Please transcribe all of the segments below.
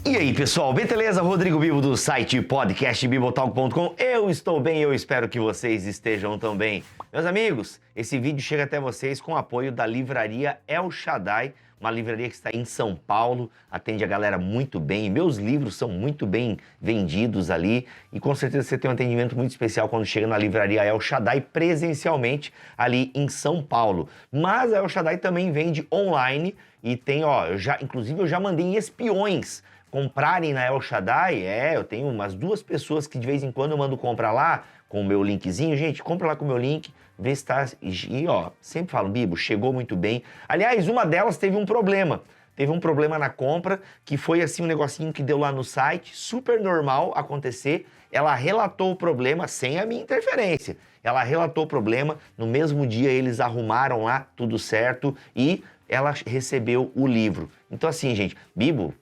E aí, pessoal, beleza? Rodrigo Bibo do site podcastbibotalk.com. Eu estou bem, eu espero que vocês estejam também. Meus amigos, esse vídeo chega até vocês com o apoio da livraria El Shaddai, uma livraria que está em São Paulo, atende a galera muito bem, meus livros são muito bem vendidos ali e com certeza você tem um atendimento muito especial quando chega na livraria El Shaddai presencialmente ali em São Paulo. Mas a El Shaddai também vende online e tem, inclusive eu já mandei espiões comprarem na El Shaddai. Eu tenho umas 2 pessoas que de vez em quando eu mando comprar lá com o meu linkzinho. Gente, compra lá com o meu link, vê se tá... E sempre falo, Bibo, chegou muito bem. Aliás, uma delas teve um problema. Teve um problema na compra, que foi assim um negocinho que deu lá no site, super normal acontecer. Ela relatou o problema sem a minha interferência. Ela relatou o problema, no mesmo dia eles arrumaram lá tudo certo e ela recebeu o livro. Então assim, gente, Bibo,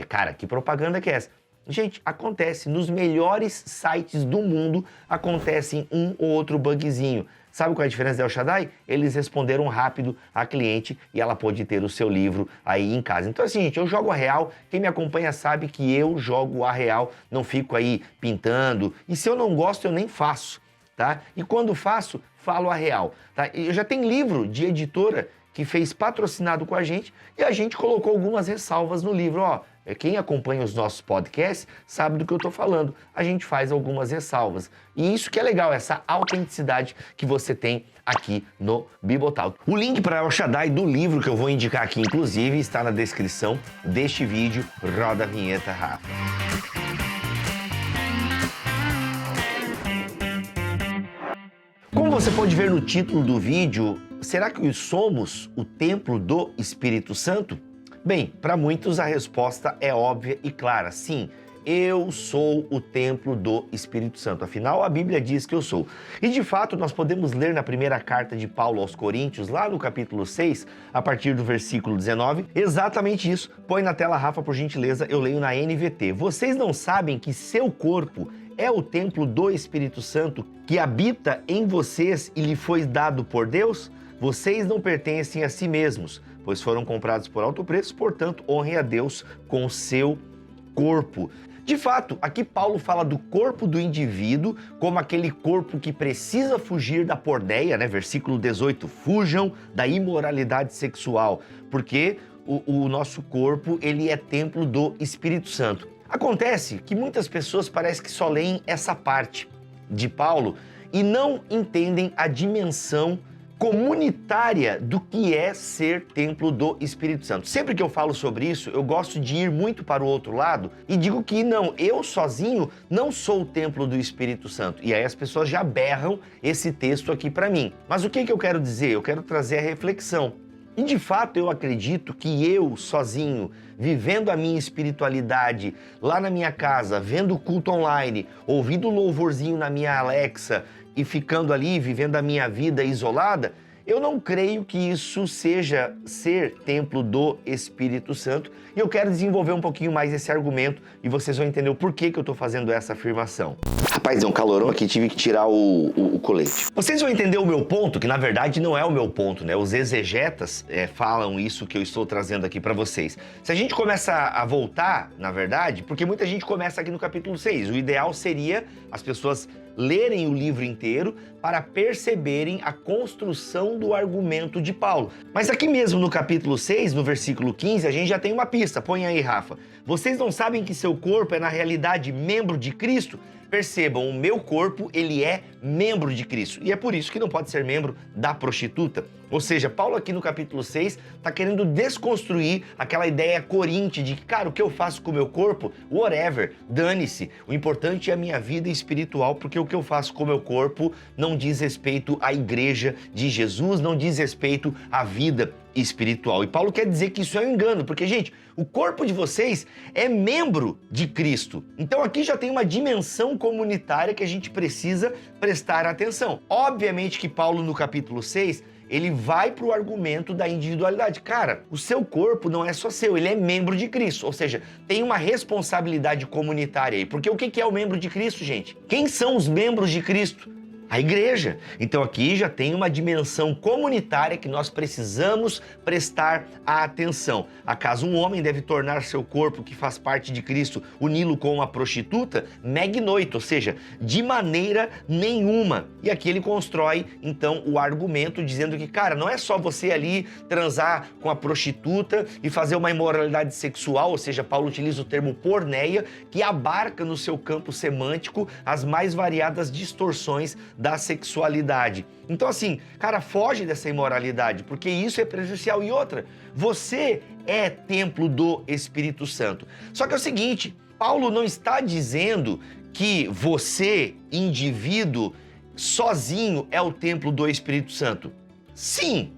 cara, que propaganda que é essa? Gente, acontece, nos melhores sites do mundo acontecem um ou outro bugzinho. Sabe qual é a diferença da El Shaddai? Eles responderam rápido a cliente e ela pôde ter o seu livro aí em casa. Então assim, gente, eu jogo a real, quem me acompanha sabe que eu jogo a real, não fico aí pintando, e se eu não gosto eu nem faço, tá? E quando faço, falo a real, tá? Eu já tenho livro de editora que fez patrocinado com a gente e a gente colocou algumas ressalvas no livro. Quem acompanha os nossos podcasts sabe do que eu estou falando. A gente faz algumas ressalvas. E isso que é legal, essa autenticidade que você tem aqui no Bibotalk. O link para El Shaddai do livro que eu vou indicar aqui, inclusive, está na descrição deste vídeo. Roda a vinheta, Rafa. Como você pode ver no título do vídeo, será que somos o templo do Espírito Santo? Bem, para muitos a resposta é óbvia e clara. Sim, eu sou o templo do Espírito Santo. Afinal, a Bíblia diz que eu sou. E de fato, nós podemos ler na primeira carta de Paulo aos Coríntios, lá no capítulo 6, a partir do versículo 19, exatamente isso. Põe na tela, Rafa, por gentileza, eu leio na NVT. Vocês não sabem que seu corpo é o templo do Espírito Santo que habita em vocês e lhe foi dado por Deus? Vocês não pertencem a si mesmos, pois foram comprados por alto preço, portanto, honrem a Deus com o seu corpo. De fato, aqui Paulo fala do corpo do indivíduo como aquele corpo que precisa fugir da porneia, né? Versículo 18, fujam da imoralidade sexual, porque o nosso corpo, ele é templo do Espírito Santo. Acontece que muitas pessoas parecem que só leem essa parte de Paulo e não entendem a dimensão comunitária do que é ser templo do Espírito Santo. Sempre que eu falo sobre isso, eu gosto de ir muito para o outro lado e digo que não, eu sozinho não sou o templo do Espírito Santo. E aí as pessoas já berram esse texto aqui para mim. Mas o que eu quero dizer? Eu quero trazer a reflexão. E de fato eu acredito que eu sozinho, vivendo a minha espiritualidade lá na minha casa, vendo o culto online, ouvindo o louvorzinho na minha Alexa e ficando ali, vivendo a minha vida isolada, eu não creio que isso seja ser templo do Espírito Santo. E eu quero desenvolver um pouquinho mais esse argumento e vocês vão entender o porquê que eu estou fazendo essa afirmação. Rapaz, deu um calorão aqui, tive que tirar o colete. Vocês vão entender o meu ponto, que na verdade não é o meu ponto, né? Os exegetas falam isso que eu estou trazendo aqui para vocês. Se a gente começa a voltar, na verdade, porque muita gente começa aqui no capítulo 6, o ideal seria as pessoas lerem o livro inteiro para perceberem a construção do argumento de Paulo. Mas aqui mesmo no capítulo 6, no versículo 15, a gente já tem uma pista. Põe aí, Rafa. Vocês não sabem que seu corpo é na realidade membro de Cristo? Percebam, o meu corpo, ele é membro de Cristo. E é por isso que não pode ser membro da prostituta. Ou seja, Paulo aqui no capítulo 6 está querendo desconstruir aquela ideia coríntia de que, cara, o que eu faço com o meu corpo, whatever, dane-se. O importante é a minha vida espiritual, porque o que eu faço com o meu corpo não diz respeito à igreja de Jesus, não diz respeito à vida espiritual. E Paulo quer dizer que isso é um engano, porque, gente, o corpo de vocês é membro de Cristo. Então aqui já tem uma dimensão comunitária que a gente precisa prestar atenção. Obviamente que Paulo no capítulo 6, ele vai para o argumento da individualidade. Cara, o seu corpo não é só seu, ele é membro de Cristo. Ou seja, tem uma responsabilidade comunitária aí. Porque o que é o membro de Cristo, gente? Quem são os membros de Cristo? A igreja. Então aqui já tem uma dimensão comunitária que nós precisamos prestar atenção. Acaso um homem deve tornar seu corpo, que faz parte de Cristo, uni-lo com uma prostituta? Meg noito, ou seja, de maneira nenhuma. E aqui ele constrói, então, o argumento dizendo que, cara, não é só você ali transar com a prostituta e fazer uma imoralidade sexual, ou seja, Paulo utiliza o termo porneia, que abarca no seu campo semântico as mais variadas distorções da sexualidade. Então assim, cara, foge dessa imoralidade, porque isso é prejudicial. E outra, você é templo do Espírito Santo. Só que é o seguinte, Paulo não está dizendo que você, indivíduo, sozinho é o templo do Espírito Santo. Sim,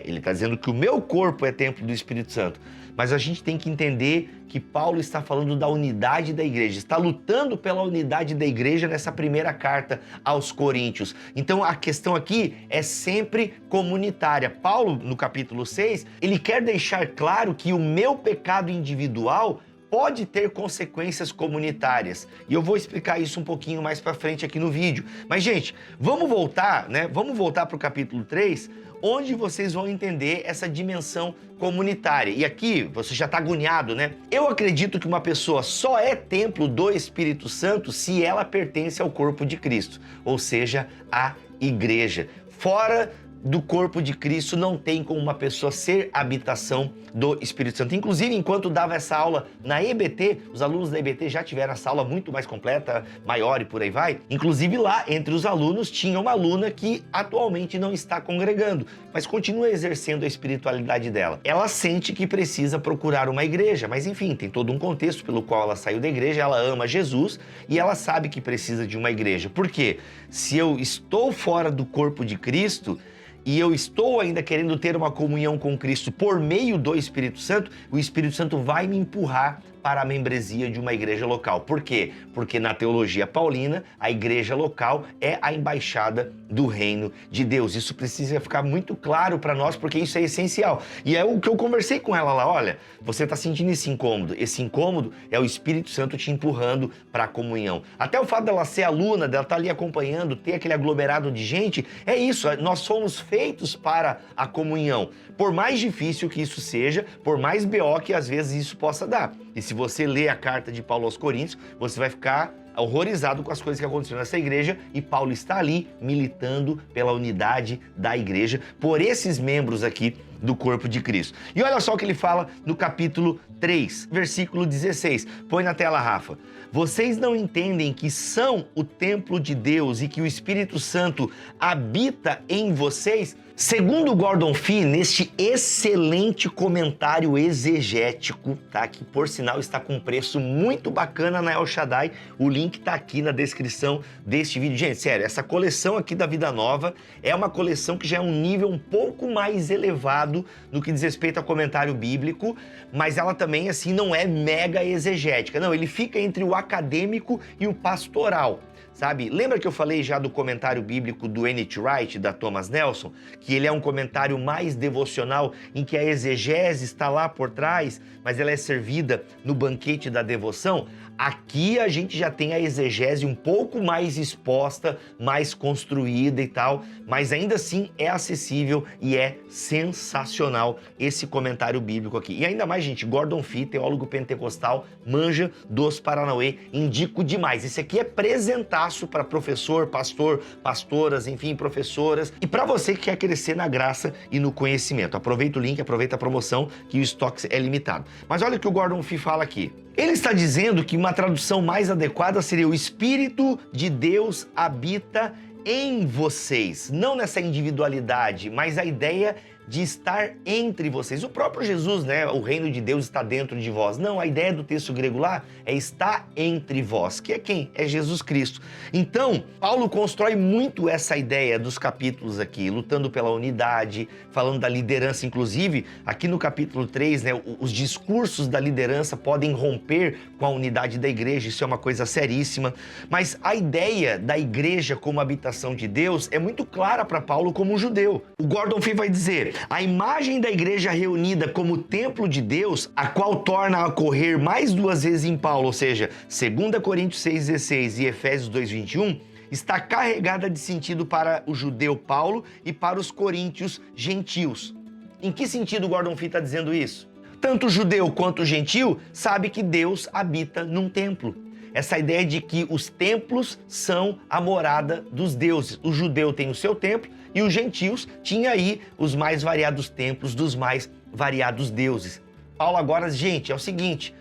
ele está dizendo que o meu corpo é templo do Espírito Santo. Mas a gente tem que entender que Paulo está falando da unidade da igreja, está lutando pela unidade da igreja nessa primeira carta aos Coríntios. Então a questão aqui é sempre comunitária. Paulo, no capítulo 6, ele quer deixar claro que o meu pecado individual pode ter consequências comunitárias. E eu vou explicar isso um pouquinho mais para frente aqui no vídeo. Mas, gente, vamos voltar, né? Vamos voltar para o capítulo 3, onde vocês vão entender essa dimensão comunitária. E aqui, você já está agoniado, né? Eu acredito que uma pessoa só é templo do Espírito Santo se ela pertence ao corpo de Cristo, ou seja, à igreja. Fora do corpo de Cristo não tem como uma pessoa ser habitação do Espírito Santo. Inclusive, enquanto dava essa aula na EBT, os alunos da EBT já tiveram essa aula muito mais completa, maior e por aí vai. Inclusive lá, entre os alunos, tinha uma aluna que atualmente não está congregando, mas continua exercendo a espiritualidade dela. Ela sente que precisa procurar uma igreja, mas enfim, tem todo um contexto pelo qual ela saiu da igreja, ela ama Jesus e ela sabe que precisa de uma igreja. Por quê? Se eu estou fora do corpo de Cristo, e eu estou ainda querendo ter uma comunhão com Cristo por meio do Espírito Santo, o Espírito Santo vai me empurrar para a membresia de uma igreja local. Por quê? Porque na teologia paulina, a igreja local é a embaixada do reino de Deus. Isso precisa ficar muito claro para nós, porque isso é essencial. E é o que eu conversei com ela lá, olha, você está sentindo esse incômodo. Esse incômodo é o Espírito Santo te empurrando para a comunhão. Até o fato dela ser aluna, dela estar ali acompanhando, ter aquele aglomerado de gente, é isso, nós somos feitos para a comunhão. Por mais difícil que isso seja, por mais BO que às vezes isso possa dar. E se você ler a carta de Paulo aos Coríntios, você vai ficar horrorizado com as coisas que aconteceram nessa igreja, e Paulo está ali militando pela unidade da igreja, por esses membros aqui do corpo de Cristo. E olha só o que ele fala no capítulo 3, versículo 16. Põe na tela, Rafa. Vocês não entendem que são o templo de Deus e que o Espírito Santo habita em vocês? Segundo Gordon Fee, neste excelente comentário exegético, tá? Que por sinal está com um preço muito bacana na El Shaddai, o link tá aqui na descrição deste vídeo. Gente, sério, essa coleção aqui da Vida Nova é uma coleção que já é um nível um pouco mais elevado no que diz respeito a comentário bíblico, mas ela também, assim, não é mega exegética. Não, ele fica entre o acadêmico e o pastoral. Sabe? Lembra que eu falei já do comentário bíblico do N.T. Wright, da Thomas Nelson? Que ele é um comentário mais devocional, em que a exegese está lá por trás, mas ela é servida no banquete da devoção? Aqui a gente já tem a exegese um pouco mais exposta, mais construída e tal, mas ainda assim é acessível e é sensacional esse comentário bíblico aqui. E ainda mais, gente, Gordon Fee, teólogo pentecostal, manja dos Paranauê, indico demais. Esse aqui é presentaço para professor, pastor, pastoras, enfim, professoras, e para você que quer crescer na graça e no conhecimento. Aproveita o link, aproveita a promoção, que o estoque é limitado. Mas olha o que o Gordon Fee fala aqui. Ele está dizendo que uma tradução mais adequada seria: o Espírito de Deus habita em vocês. Não nessa individualidade, mas a ideia de estar entre vocês. O próprio Jesus, né? O reino de Deus está dentro de vós. Não, a ideia do texto grego lá é estar entre vós, que é quem? É Jesus Cristo. Então, Paulo constrói muito essa ideia dos capítulos aqui, lutando pela unidade, falando da liderança. Inclusive, aqui no capítulo 3, né, os discursos da liderança podem romper com a unidade da igreja, isso é uma coisa seríssima. Mas a ideia da igreja como habitação de Deus é muito clara para Paulo como judeu. O Gordon Fee vai dizer: a imagem da igreja reunida como templo de Deus, a qual torna a ocorrer mais duas vezes em Paulo, ou seja, 2 Coríntios 6,16 e Efésios 2,21, está carregada de sentido para o judeu Paulo e para os coríntios gentios. Em que sentido o Gordon Fee está dizendo isso? Tanto o judeu quanto o gentil sabe que Deus habita num templo. Essa ideia de que os templos são a morada dos deuses. O judeu tem o seu templo e os gentios tinham aí os mais variados templos dos mais variados deuses. Paulo agora, gente, é o seguinte,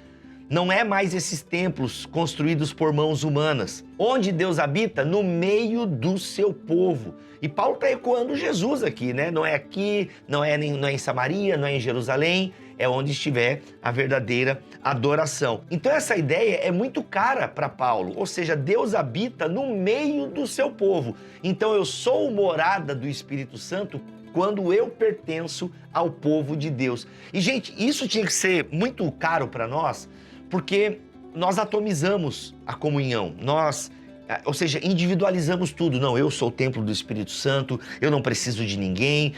não é mais esses templos construídos por mãos humanas. Onde Deus habita? No meio do seu povo. E Paulo está ecoando Jesus aqui, né? Não é aqui, não é em Samaria, não é em Jerusalém, é onde estiver a verdadeira adoração. Então essa ideia é muito cara para Paulo, ou seja, Deus habita no meio do seu povo. Então eu sou morada do Espírito Santo quando eu pertenço ao povo de Deus. E gente, isso tinha que ser muito caro para nós, porque nós atomizamos a comunhão, ou seja, individualizamos tudo. Não, eu sou o templo do Espírito Santo, eu não preciso de ninguém.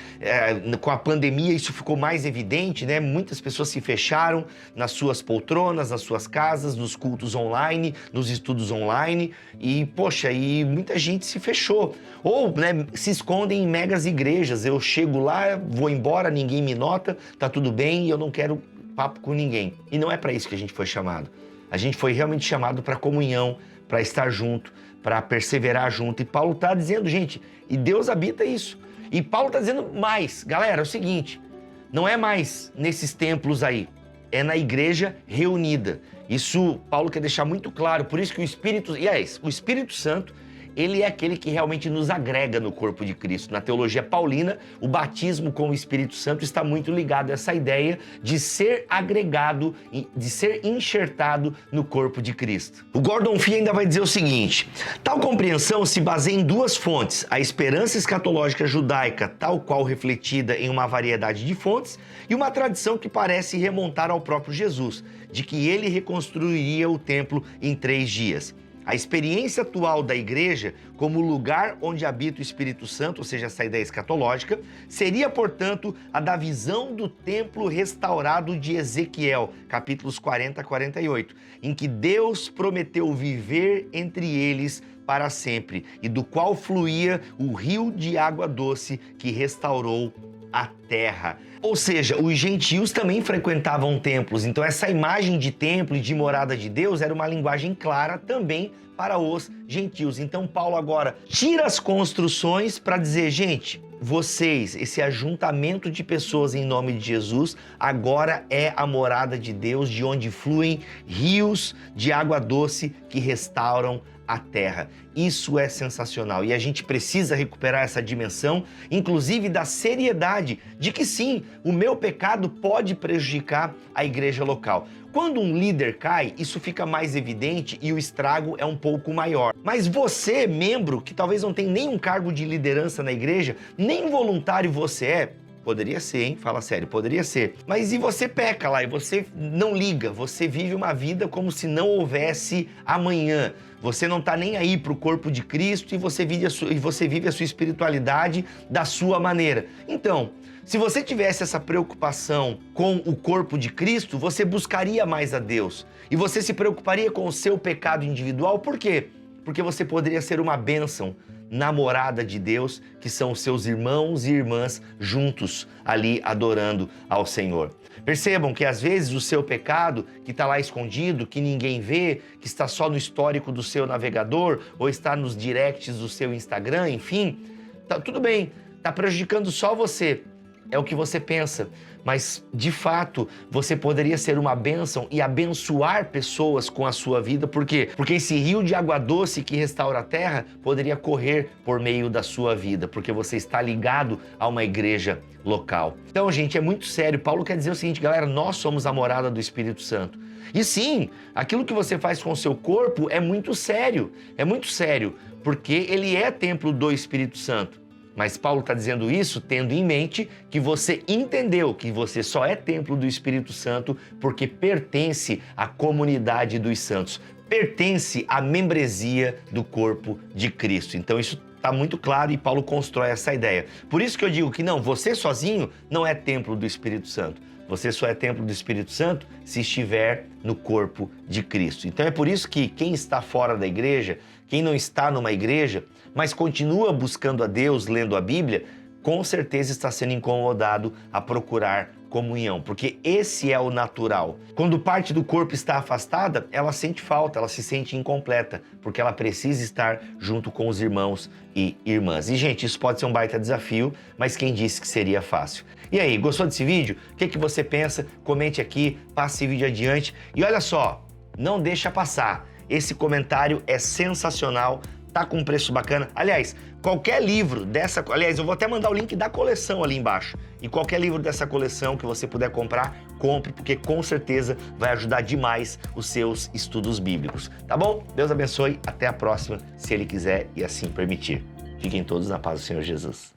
Com a pandemia isso ficou mais evidente, né? Muitas pessoas se fecharam nas suas poltronas, nas suas casas, nos cultos online, nos estudos online e, poxa, muita gente se fechou. Ou, né, se escondem em megas igrejas. Eu chego lá, vou embora, ninguém me nota, tá tudo bem e eu não quero papo com ninguém. E não é para isso que a gente foi chamado. A gente foi realmente chamado para comunhão, para estar junto, para perseverar junto. E Paulo está dizendo, gente, e Deus habita isso. E Paulo está dizendo mais. Galera, é o seguinte, não é mais nesses templos aí, é na igreja reunida. Isso Paulo quer deixar muito claro, por isso que o Espírito Santo, ele é aquele que realmente nos agrega no corpo de Cristo. Na teologia paulina, o batismo com o Espírito Santo está muito ligado a essa ideia de ser agregado, de ser enxertado no corpo de Cristo. O Gordon Fee ainda vai dizer o seguinte, tal compreensão se baseia em duas fontes, a esperança escatológica judaica, tal qual refletida em uma variedade de fontes, e uma tradição que parece remontar ao próprio Jesus, de que ele reconstruiria o templo em 3 dias. A experiência atual da igreja como lugar onde habita o Espírito Santo, ou seja, essa ideia escatológica, seria, portanto, a da visão do templo restaurado de Ezequiel, capítulos 40 a 48, em que Deus prometeu viver entre eles para sempre, e do qual fluía o rio de água doce que restaurou a terra. Ou seja, os gentios também frequentavam templos, então essa imagem de templo e de morada de Deus era uma linguagem clara também para os gentios. Então Paulo agora tira as construções para dizer, gente, vocês, esse ajuntamento de pessoas em nome de Jesus, agora é a morada de Deus, de onde fluem rios de água doce que restauram a terra. Isso é sensacional e a gente precisa recuperar essa dimensão, inclusive da seriedade de que sim, o meu pecado pode prejudicar a igreja local. Quando um líder cai, isso fica mais evidente e o estrago é um pouco maior. Mas você, membro, que talvez não tenha nenhum cargo de liderança na igreja, nem voluntário você é, poderia ser, hein? Fala sério, poderia ser. Mas e você peca lá e você não liga, você vive uma vida como se não houvesse amanhã. Você não está nem aí para o corpo de Cristo e você vive a sua espiritualidade da sua maneira. Então, se você tivesse essa preocupação com o corpo de Cristo, você buscaria mais a Deus. E você se preocuparia com o seu pecado individual. Por quê? Porque você poderia ser uma bênção na morada de Deus, que são os seus irmãos e irmãs juntos ali adorando ao Senhor. Percebam que às vezes o seu pecado, que está lá escondido, que ninguém vê, que está só no histórico do seu navegador ou está nos directs do seu Instagram, enfim, tá tudo bem, está prejudicando só você. É o que você pensa, mas de fato você poderia ser uma bênção e abençoar pessoas com a sua vida. Por quê? Porque esse rio de água doce que restaura a terra poderia correr por meio da sua vida, porque você está ligado a uma igreja local. Então, gente, é muito sério. Paulo quer dizer o seguinte, galera, nós somos a morada do Espírito Santo. E sim, aquilo que você faz com o seu corpo é muito sério, porque ele é templo do Espírito Santo. Mas Paulo está dizendo isso tendo em mente que você entendeu que você só é templo do Espírito Santo porque pertence à comunidade dos santos, pertence à membresia do corpo de Cristo. Então isso está muito claro e Paulo constrói essa ideia. Por isso que eu digo que não, você sozinho não é templo do Espírito Santo. Você só é templo do Espírito Santo se estiver no corpo de Cristo. Então é por isso que quem está fora da igreja, quem não está numa igreja, mas continua buscando a Deus, lendo a Bíblia, com certeza está sendo incomodado a procurar comunhão, porque esse é o natural. Quando parte do corpo está afastada, ela sente falta, ela se sente incompleta, porque ela precisa estar junto com os irmãos e irmãs. E, gente, isso pode ser um baita desafio, mas quem disse que seria fácil? E aí, gostou desse vídeo? O que você pensa? Comente aqui, passe esse vídeo adiante. E olha só, não deixa passar. Esse comentário é sensacional, tá com um preço bacana. Aliás, qualquer livro dessa... Aliás, eu vou até mandar o link da coleção ali embaixo. E qualquer livro dessa coleção que você puder comprar, compre, porque com certeza vai ajudar demais os seus estudos bíblicos. Tá bom? Deus abençoe. Até a próxima, se Ele quiser e assim permitir. Fiquem todos na paz do Senhor Jesus.